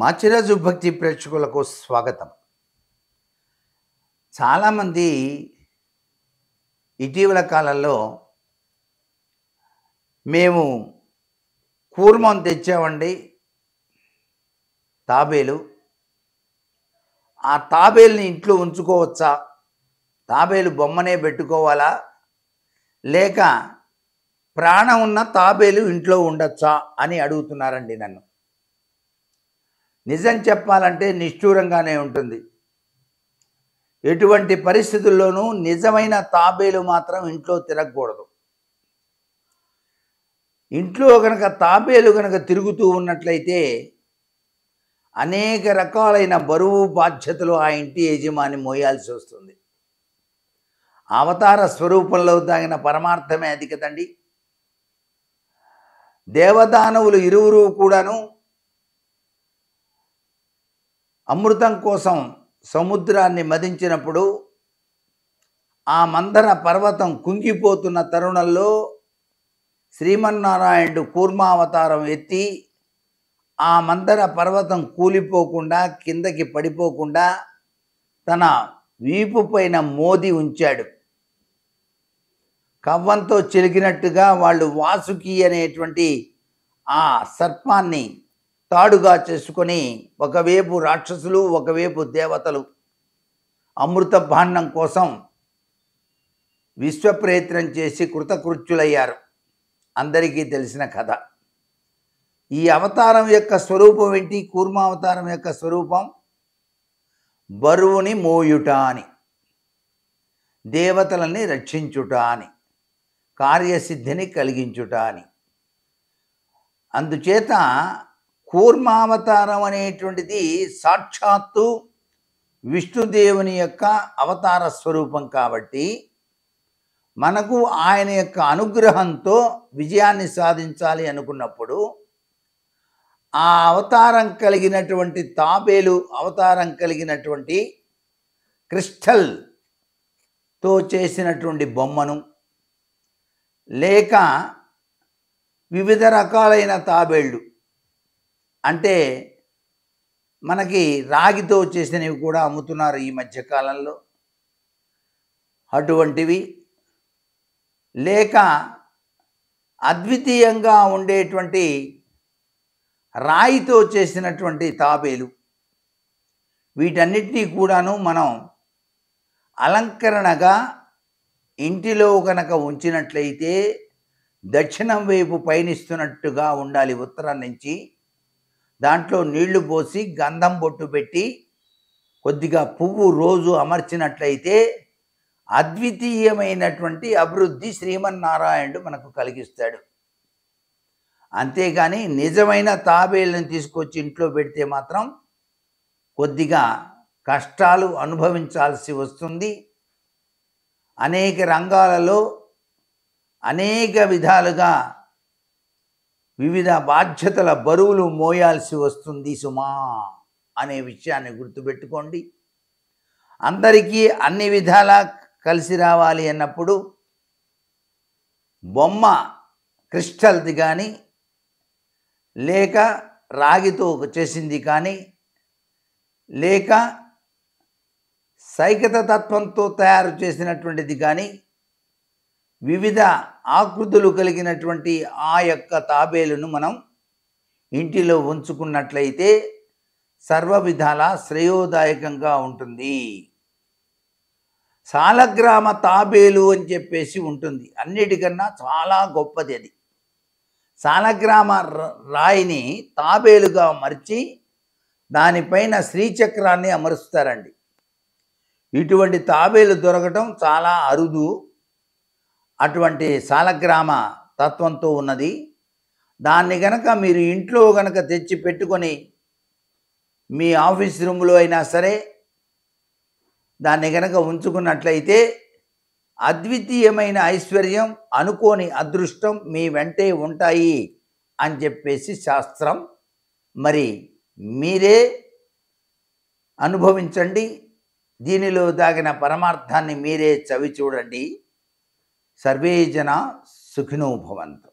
మాచిరాజు భక్తి ప్రేక్షకులకు స్వాగతం. చాలామంది ఇటీవల కాలంలో మేము కూర్మం తెచ్చామండి, తాబేలు. ఆ తాబేలుని ఇంట్లో ఉంచుకోవచ్చా, తాబేలు బొమ్మనే పెట్టుకోవాలా, లేక ప్రాణం ఉన్న తాబేలు ఇంట్లో ఉండొచ్చా అని అడుగుతున్నారండి నన్ను. నిజం చెప్పాలంటే నిష్ఠూరంగానే ఉంటుంది. ఎటువంటి పరిస్థితుల్లోనూ నిజమైన తాబేలు మాత్రం ఇంట్లో తిరగకూడదు. ఇంట్లో కనుక తాబేలు కనుక తిరుగుతూ ఉన్నట్లయితే అనేక రకాలైన బరువు బాధ్యతలు ఆ ఇంటి యజమాని మోయాల్సి వస్తుంది. అవతార స్వరూపంలో దాగిన పరమార్థమే అది కదండి. దేవదానవులు ఇరువురు కూడాను అమృతం కోసం సముద్రాన్ని మదించినప్పుడు ఆ మందర పర్వతం కుంగిపోతున్న తరుణంలో శ్రీమన్నారాయణుడు కూర్మావతారం ఎత్తి ఆ మందర పర్వతం కూలిపోకుండా కిందకి పడిపోకుండా తన వీపు పైన మోది ఉంచాడు. కవ్వంతో చిలికినట్టుగా వాళ్ళు వాసుకి అనేటువంటి ఆ సర్పాన్ని తాడుగా చేసుకొని ఒకవైపు రాక్షసులు ఒకవైపు దేవతలు అమృత భాండం కోసం విశ్వప్రయత్నం చేసి కృతకృత్యులయ్యారు. అందరికీ తెలిసిన కథ. ఈ అవతారం యొక్క స్వరూపం ఏంటి? కూర్మావతారం యొక్క స్వరూపం బరువుని మోయుట అని, దేవతలని రక్షించుట అని, కార్యసిద్ధిని కలిగించుట అని. అందుచేత కూర్మావతారం అనేటువంటిది సాక్షాత్తు విష్ణుదేవుని యొక్క అవతార స్వరూపం కాబట్టి మనకు ఆయన యొక్క అనుగ్రహంతో విజయాన్ని సాధించాలి అనుకున్నప్పుడు ఆ అవతారం కలిగినటువంటి తాబేలు అవతారం కలిగినటువంటి క్రిస్టల్తో చేసినటువంటి బొమ్మను, లేక వివిధ రకాలైన తాబేళ్ళు అంటే మనకి రాగితో చేసినవి కూడా అమ్ముతున్నారు ఈ మధ్యకాలంలో. అటువంటివి, లేక అద్వితీయంగా ఉండేటువంటి రాయితో చేసినటువంటి తాబేలు, వీటన్నిటినీ కూడాను మనం అలంకరణగా ఇంటిలో కనుక ఉంచినట్లయితే దక్షిణం వైపు పయనిస్తున్నట్టుగా ఉండాలి. ఉత్తరం నుంచి దాంట్లో నీళ్లు పోసి గంధం బొట్టు పెట్టి కొద్దిగా పువ్వు రోజు అమర్చినట్లయితే అద్వితీయమైనటువంటి అభివృద్ధి శ్రీమన్నారాయణుడు మనకు కలిగిస్తాడు. అంతేగాని నిజమైన తాబేళ్ళని తీసుకొచ్చి ఇంట్లో పెడితే మాత్రం కొద్దిగా కష్టాలు అనుభవించాల్సి వస్తుంది. అనేక రంగాలలో అనేక విధాలుగా వివిధ బాధ్యతల బరువులు మోయాల్సి వస్తుంది సుమా అనే విషయాన్ని గుర్తుపెట్టుకోండి. అందరికీ అన్ని విధాలా కలిసి రావాలి అన్నప్పుడు బొమ్మ క్రిస్టల్ది కానీ, లేక రాగితో చేసింది కానీ, లేక సైకత తత్వంతో తయారు చేసినటువంటిది కానీ, వివిధ ఆకృతులు కలిగినటువంటి ఆ యొక్క తాబేలును మనం ఇంటిలో ఉంచుకున్నట్లయితే సర్వ విధాలా శ్రేయోదాయకంగా ఉంటుంది. సాలగ్రామ తాబేలు అని చెప్పేసి ఉంటుంది. అన్నిటికన్నా చాలా గొప్పది అది. సాలగ్రామ రాయిని తాబేలుగా మర్చి దానిపైన శ్రీచక్రాన్ని అమరుస్తారండి. ఇటువంటి తాబేలు దొరకటం చాలా అరుదు. అటువంటి సాలగ్రామ తత్వంతో ఉన్నది. దాన్ని గనక మీరు ఇంట్లో గనక తెచ్చి పెట్టుకొని మీ ఆఫీస్ రూమ్లో అయినా సరే దాన్ని గనక ఉంచుకున్నట్లయితే అద్వితీయమైన ఐశ్వర్యం, అనుకోని అదృష్టం మీ వెంటే ఉంటాయి అని చెప్పేసి శాస్త్రం. మరి మీరే అనుభవించండి. దీనిలో దాగిన పరమార్థాన్ని మీరే చవి చూడండి. సర్వే జనా సుఖినో భవంతు.